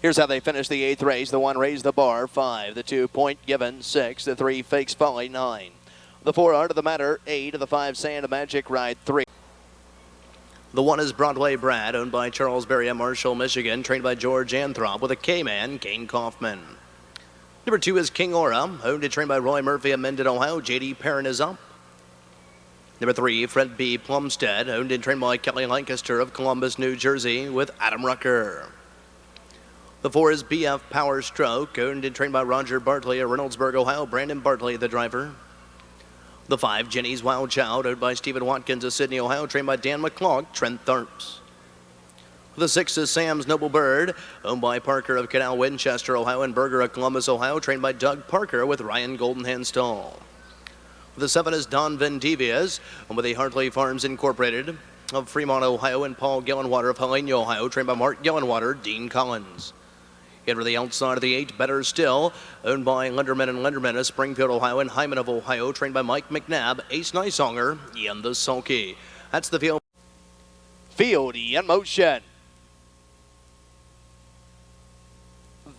Here's how they finish the 8th race. The 1 raised the bar, 5. The 2 point given, 6. The 3 fakes folly, 9. The 4 art of the matter, 8. The 5 sand magic ride, 3. The 1 is Broadway Brad, owned by Charles Berry of Marshall, Michigan, trained by George Anthrop with a K-man, Kane Kaufman. Number 2 is King Aura, owned and trained by Roy Murphy of Mendon, Ohio. J.D. Perrin is up. Number 3, Fred B. Plumstead, owned and trained by Kelly Lancaster of Columbus, New Jersey, with Adam Rucker. The 4 is BF Power Stroke, owned and trained by Roger Bartley of Reynoldsburg, Ohio. Brandon Bartley, the driver. The 5, Jenny's Wild Child, owned by Stephen Watkins of Sydney, Ohio, trained by Dan McClog, Trent Tharps. The 6 is Sam's Noble Bird, owned by Parker of Canal, Winchester, Ohio, and Berger of Columbus, Ohio, trained by Doug Parker with Ryan Goldenhand Stall. The 7 is Don Vendivias, owned by the Hartley Farms Incorporated of Fremont, Ohio, and Paul Gellenwater of Helena, Ohio, trained by Mark Gellenwater, Dean Collins. Into the outside of the 8, Better Still, owned by Lenderman and Lenderman of Springfield, Ohio, and Hyman of Ohio, trained by Mike McNabb, Ace Nysonger, Ian the Sulky. That's the field. Field in motion.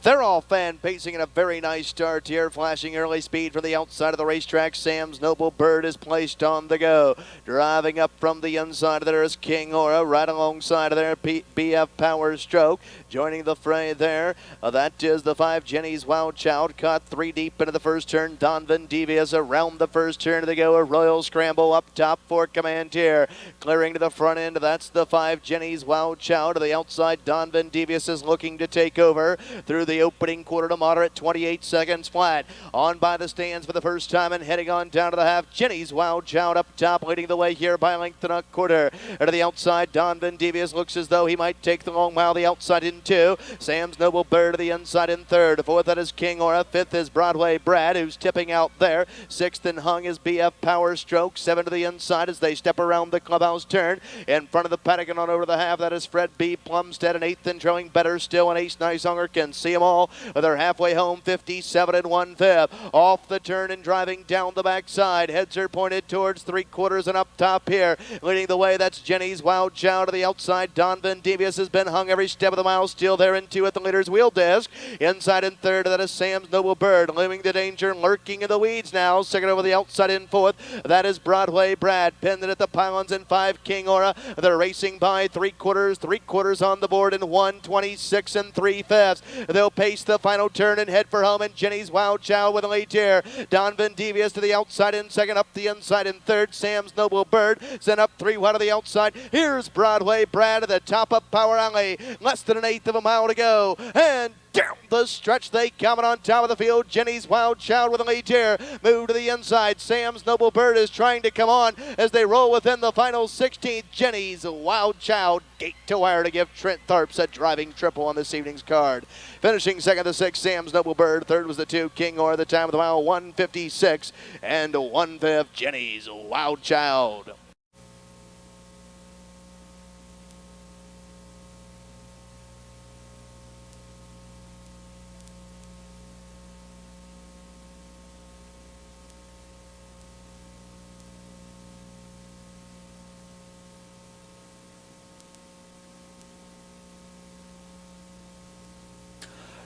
They're all fan pacing in a very nice start here, flashing early speed from the outside of the racetrack. Sam's Noble Bird is placed on the go. Driving up from the inside of there is King Aura, right alongside of there BF Power Stroke. Joining the fray there, that is the 5 Jenny's Wild Child, caught 3 deep into the first turn. Don Vendivias around the first turn to go. A Royal Scramble up top for Commandeer. Clearing to the front end, that's the 5 Jenny's Wild Child. To the outside, Don Vendivias is looking to take over through the opening quarter to moderate, 28 seconds flat. On by the stands for the first time and heading on down to the half. Jenny's Wild Child up top, leading the way here by a length and a quarter. To the outside, Don Vendivias looks as though he might take the long mile. The outside in 2. Sam's Noble Bird to the inside in 3rd. 4th, that is King Aura. 5th is Broadway Brad, who's tipping out there. 6th and hung is BF Power Stroke. 7 to the inside as they step around the clubhouse turn. In front of the paddock and on over the half, that is Fred B. Plumstead. And 8th and trailing Better Still, and Ace Nysonger can see them all. They're halfway home, 57 1/5. Off the turn and driving down the backside. Heads are pointed towards 3/4 and up top here. Leading the way, that's Jenny's Wild Child. To the outside, Don Vendivias has been hung every step of the mile. Still there in 2 at the leader's wheel disc. Inside in 3rd, that is Sam's Noble Bird. Looming the danger, lurking in the weeds now. 2nd over the outside in 4th. That is Broadway Brad. Pinned at the pylons in 5, King Aura. They're racing by 3/4 on the board in 1:26 3/5. They'll pace the final turn and head for home, and Jenny's Wild Child with a lead here. Don Vendivias to the outside in 2nd, up the inside in 3rd. Sam's Noble Bird sent up 3 wide to the outside. Here's Broadway Brad at the top of Power Alley. Less than an 1/8 of a mile to go, and down the stretch they come, and on top of the field, Jenny's Wild Child with a lead here. Move to the inside. Sam's Noble Bird is trying to come on as they roll within the final 16th. Jenny's Wild Child gate to wire to give Trent Tharps a driving triple on this evening's card. Finishing 2nd, the 6, Sam's Noble Bird. 3rd was the 2, King Aura. The time of the mile, 1:56 1/5, Jenny's Wild Child.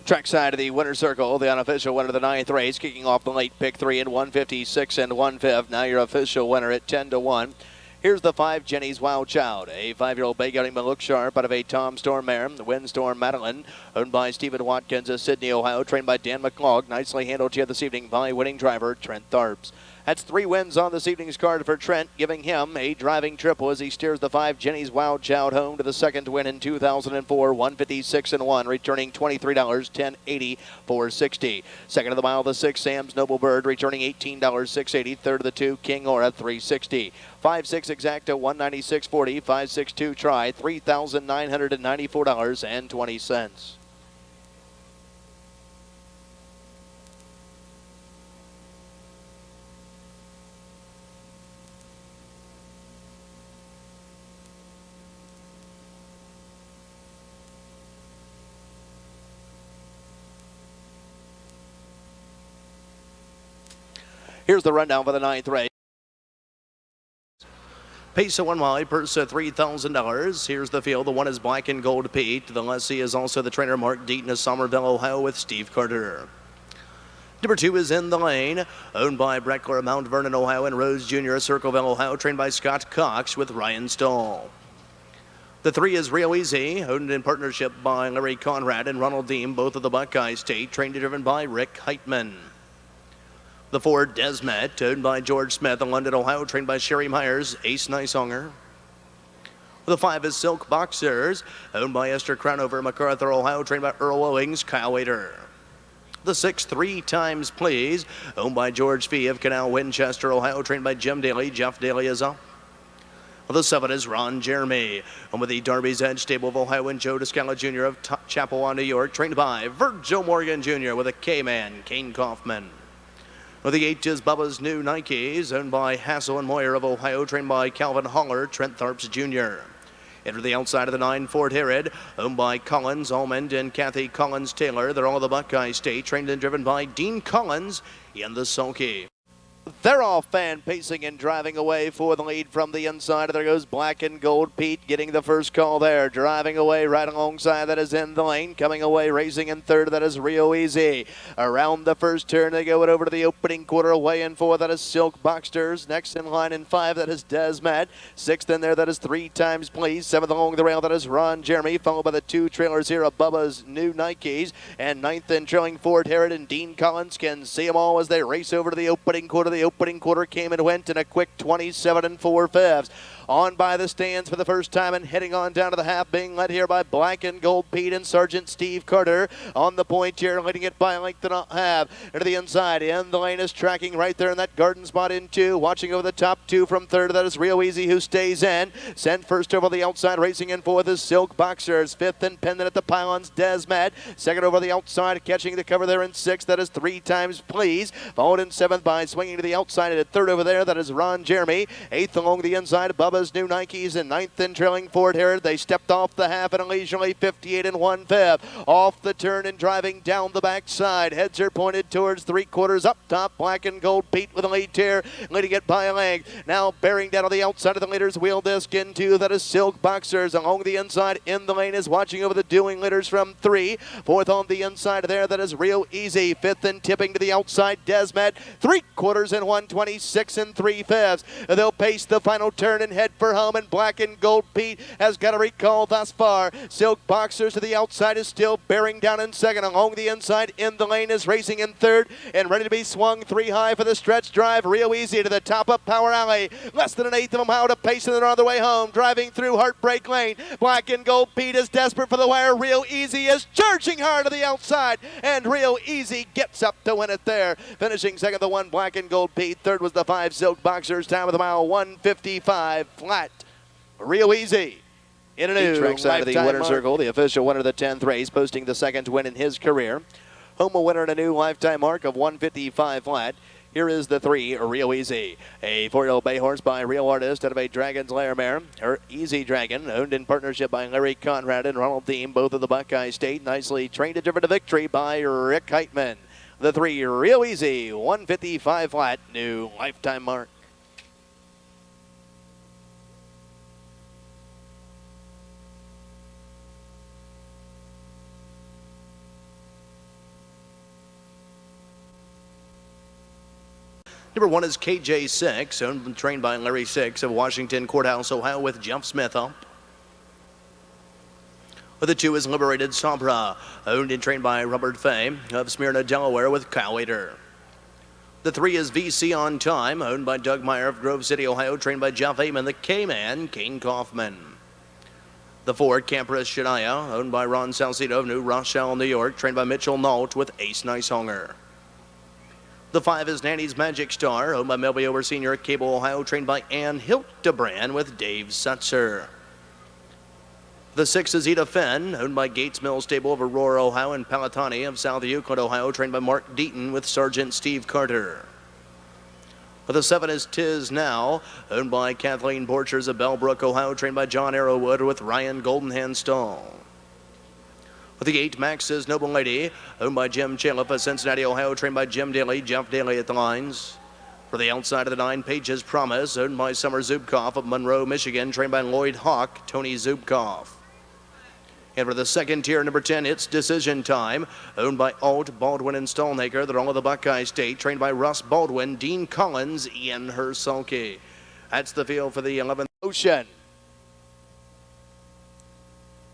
Trackside of the winner's circle, the unofficial winner of the 9th race, kicking off the late pick 3 in 1:56 1/5. Now your official winner at 10 1. Here's the 5, Jenny's Wild Child, a 5-year-old bay gelding look sharp out of a Tom Storm mare, the Windstorm Madeline, owned by Stephen Watkins of Sydney, Ohio, trained by Dan McClog. Nicely handled here this evening by winning driver Trent Tharps. That's 3 wins on this evening's card for Trent, giving him a driving triple as he steers the 5 Jenny's Wild Child home to the 2nd win in 2004, 156 1, returning $23, $10.80 for 60. 2nd of the mile, the 6 Sam's Noble Bird, returning $18, $6.80. 3rd of the 2 King Aura, $3.60. 5-6 Exacta, $196.40. 5-6-2 Try, $3,994.20. Here's the rundown for the 9th race. Pace of 1 mile, purse of $3,000. Here's the field. The one is Black and Gold Pete. The lessee is also the trainer Mark Deaton of Somerville, Ohio, with Steve Carter. Number 2 is In the Lane, owned by Breckler of Mount Vernon, Ohio, and Rose Jr. of Circleville, Ohio, trained by Scott Cox with Ryan Stahl. The 3 is Real Easy, owned in partnership by Larry Conrad and Ronald Deem, both of the Buckeye State, trained and driven by Rick Heitman. The 4, Desmet, owned by George Smith in London, Ohio, trained by Sherry Myers, Ace Nicehonger. The 5 is Silk Boxers, owned by Esther Crownover, MacArthur, Ohio, trained by Earl Owings, Kyle Wader. The 6, 3 Times Please, owned by George Fee of Canal, Winchester, Ohio, trained by Jim Daly. Jeff Daly is up. The 7 is Ron Jeremy, and with the Darby's Edge stable of Ohio, and Joe Descala Jr. of Chappewa, New York, trained by Virgil Morgan Jr. with a K-Man, Kane Kaufman. Well, the 8 is Bubba's New Nikes, owned by Hassel and Moyer of Ohio, trained by Calvin Holler, Trent Tharps Jr. Enter the outside of the 9, Fort Herod, owned by Collins, Almond, and Kathy Collins-Taylor. They're all the Buckeye State, trained and driven by Dean Collins in the sulky. They're off, fan pacing and driving away for the lead from the inside. There goes Black and Gold Pete getting the first call there. Driving away right alongside, that is In the Lane. Coming away, racing in third, that is Real Easy. Around the first turn, they go it over to the opening quarter. Away in 4, that is Silk Boxers. Next in line in 5, that is Desmet. 6th in there, that is 3 Times Please. 7th along the rail, that is Ron Jeremy. Followed by the 2 trailers here of Bubba's New Nikes. And 9th in trailing Fort Herod and Dean Collins. Can see them all as they race over to the opening quarter. The opening quarter came and went in a quick 27 4/5. On by the stands for the first time and heading on down to the half, being led here by Black and Gold Pete and Sergeant Steve Carter. On the point here, leading it by a length and a half. Into the inside, In the Lane is tracking right there in that garden spot in 2. Watching over the top 2 from third, that is Real Easy, who stays in. Sent first over the outside, racing in 4th is Silk Boxers. 5th and pendant at the pylons, Desmet. 2nd over the outside, catching the cover there in 6th, that is 3 Times Please. Followed in 7th by swinging to the outside, and at 3rd over there, that is Ron Jeremy. 8th along the inside, Bubba's New Nikes, and 9th in trailing Fort Herod. They stepped off the half in a leisurely 58 1/5. Off the turn and driving down the backside. Heads are pointed towards 3/4 up top. Black and Gold Pete with a lead here, leading it by a length. Now bearing down on the outside of the leaders wheel disc in 2. That is Silk Boxers. Along the inside, In the Lane is watching over the doing leaders from 3. 4th on the inside there, that is Real Easy. 5th and tipping to the outside, Desmet. 3/4 in 126 3/5. They'll pace the final turn and head for home, and Black and Gold Pete has got a recall thus far. Silk Boxers to the outside is still bearing down in 2nd. Along the inside, In the Lane is racing in 3rd and ready to be swung 3 high for the stretch drive. Real Easy to the top of Power Alley. Less than an 1/8 of a mile to pace, and they're on their way home. Driving through Heartbreak Lane. Black and Gold Pete is desperate for the wire. Real Easy is charging hard to the outside, and Real Easy gets up to win it there. Finishing 2nd, the 1 Black and Gold Pete. 3rd was the 5 Silk Boxers. Time of the mile 1:55 flat. Real Easy in a new trackside of the winner's circle, the official winner of the 10th race, posting the 2nd win in his career. Home a winner in a new lifetime mark of 1:55 flat. Here is the 3, Real Easy, a 4-year-old bay horse by Real Artist out of a Dragon's Lair mare. Her Easy Dragon, owned in partnership by Larry Conrad and Ronald Deem, both of the Buckeye State, nicely trained and driven to victory by Rick Heitman. The 3, Real Easy, 1:55 flat, new lifetime mark. Number 1 is KJ6, owned and trained by Larry Six of Washington Courthouse, Ohio, with Jeff Smith up. The 2 is Liberated Sabra, owned and trained by Robert Fay of Smyrna, Delaware, with Kyle Wader. The 3 is VC On Time, owned by Doug Meyer of Grove City, Ohio, trained by Jeff Amon, the K-Man, Kane Kaufman. The 4, Campus Shania, owned by Ron Salcido of New Rochelle, New York, trained by Mitchell Nault, with Ace Nicehonger. The 5 is Nanny's Magic Star, owned by Melby Over Sr. at Cable, Ohio, trained by Ann Hildebrand with Dave Sutzer. The 6 is Eda Fenn, owned by Gates Mill Stable of Aurora, Ohio, and Palatani of South Euclid, Ohio, trained by Mark Deaton with Sergeant Steve Carter. The 7 is Tis Now, owned by Kathleen Borchers of Bellbrook, Ohio, trained by John Arrowwood with Ryan Goldenhand Stall. The 8, Max is Noble Lady, owned by Jim Chaliff of Cincinnati, Ohio, trained by Jim Daly, Jeff Daly at the lines. For the outside of the 9, Pages Promise, owned by Summer Zubkoff of Monroe, Michigan, trained by Lloyd Hawk, Tony Zubkoff. And for the second tier, number 10, It's Decision Time, owned by Alt, Baldwin, and Stallnaker. They're all of the Buckeye State, trained by Russ Baldwin, Dean Collins, Ian Hersulke. That's the field for the 11th. Ocean.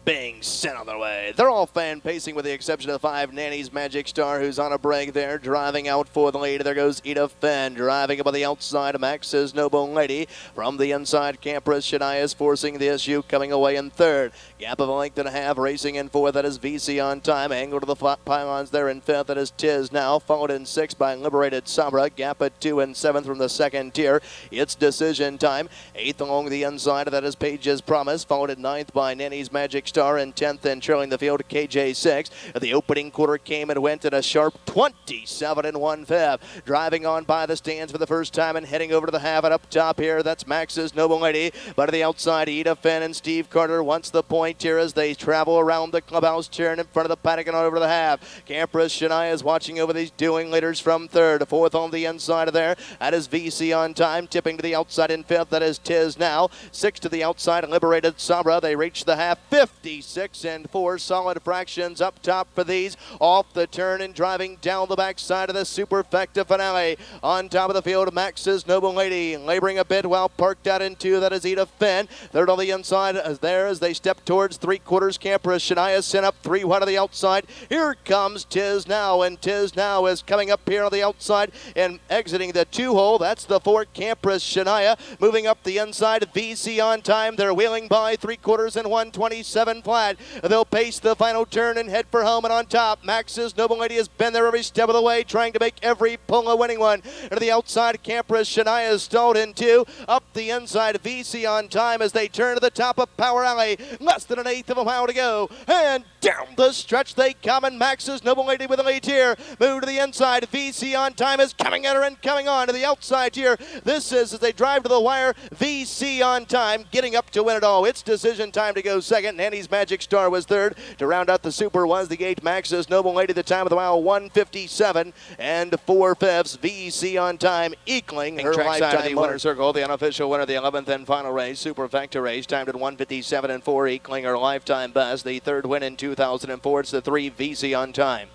Being sent on their way. They're all fan pacing with the exception of 5, Nanny's Magic Star, who's on a break there, driving out for the lead. There goes Eda Fenn, driving up on the outside. Max's Noble Lady. From the inside, Campus Shania is forcing the SU, coming away in third. Gap of a length and a half, racing in fourth. That is VC on time. Angle to the pylons there in fifth. That is Tiz now, followed in sixth by Liberated Sabra. Gap at 2 and 7th from the second tier. It's Decision Time. Eighth along the inside. That is Page's Promise, followed at ninth by Nanny's Magic Star, and 10th and trailing the field KJ6. The opening quarter came and went at a sharp 27 and 1/5. Driving on by the stands for the first time and heading over to the half, and up top here, that's Max's Noble Lady. But to the outside, Eda Fenn and Steve Carter wants the point here as they travel around the clubhouse, turn in front of the paddock and on over to the half. Campus Shania is watching over these doing leaders from third. Fourth on the inside of there. That is VC on time, tipping to the outside in fifth. That is Tiz now. Sixth to the outside, Liberated Sabra. They reach the half, 56 and 4, solid fractions up top for these. Off the turn and driving down the backside of the Superfecta Finale. On top of the field, Max's Noble Lady laboring a bit while parked out in two. That is Eda Fenn. Third on the inside there as they step towards three quarters. Campus Shania sent up 3 wide on the outside. Here comes Tiz now, and Tiz now is coming up here on the outside and exiting the 2-hole. That's the 4, Campus Shania. Moving up the inside, VC on time. They're wheeling by 3 quarters and 127 flat. They'll pace the final turn and head for home, and on top, Max's Noble Lady has been there every step of the way, trying to make every pull a winning one. And to the outside, Campus Shania is stalled in 2. Up the inside, VC on time as they turn to the top of Power Alley. Less than an eighth of a mile to go. And down the stretch they come, and Max's Noble Lady with the lead here. Move to the inside, VC on time is coming at her and coming on to the outside here. This is as they drive to the wire, VC on time, getting up to win it all. It's Decision Time to go second. Nanny's Magic Star was third. To round out the super was the 8, Max's Noble Lady. The time of the mile, 1:57 and 4/5. VC on time, equaling her lifetime winner circle. The unofficial winner, the 11th and final race, Superfecta race, timed at 1:57 and 4, equaling her lifetime best. The third win in 2004. It's the 3, VC on time.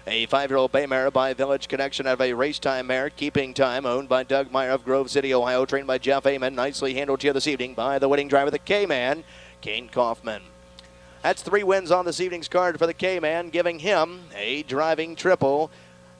A 5-year-old bay mare by Village Connection out of a race-time mare, Keeping Time, owned by Doug Meyer of Grove City, Ohio, trained by Jeff Amon. Nicely handled here this evening by the winning driver, the K-Man, Kane Kaufman. That's 3 wins on this evening's card for the K-Man, giving him a driving triple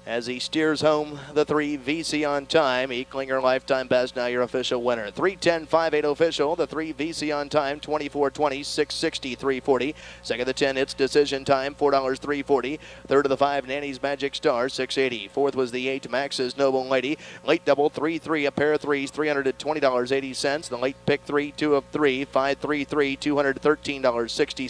as he steers home the 3, VC on time, equaling her lifetime best. Now your official winner. 3:10.58 official. The 3, VC on time, 24.20, 6:60, 3:40. Second, the 10, It's Decision Time, $4, 3:40. Third of the 5, Nanny's Magic Star, 6:80. Fourth was the 8, Max's Noble Lady. Late double, 3-3, a pair of threes, $320.80. The late pick 3, 2 of 3, 5-3-3, $213.60.